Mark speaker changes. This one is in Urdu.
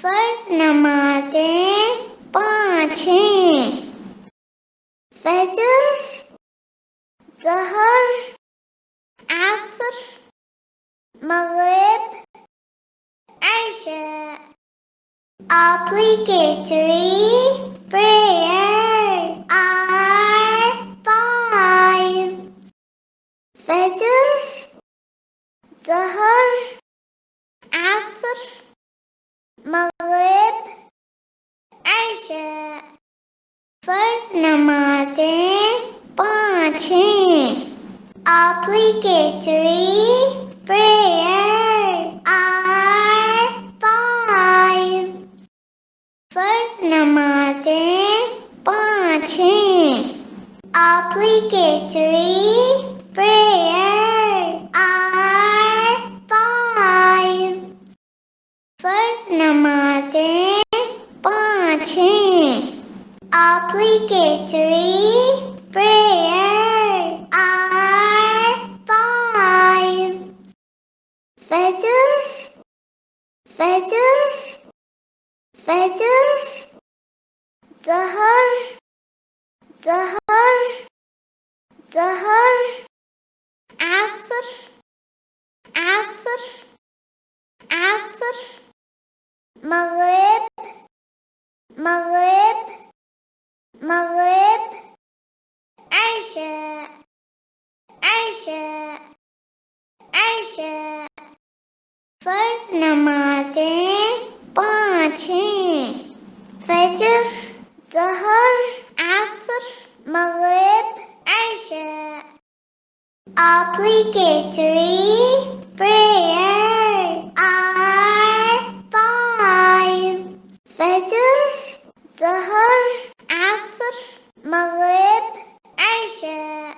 Speaker 1: فرض نمازیں 5 ہیں: فجر، ظہر، عصر، مغرب، عشاء. Obligatory prayers are 5: فجر، ظہر، عصر، مغرب، عشاء. فرض نمازیں 5 ہیں: Obligatory prayers are 5: فرض نمازیں 5 ہیں: Obligatory prayers are 5: فرض نمازیں 5 ہیں: Obligatory prayers are 5: فجر، فجر، فجر، ظہر، ظہر، ظہر، عصر، عصر، عصر، مغرب، مغرب، مغرب، عشاء، عشاء، عشاء. فرض نمازیں 5 ہیں: فجر، ظہر، عصر، مغرب، عشاء. Obligatory prayers are 5: فجر، ظہر، عصر، مغرب، عشاء.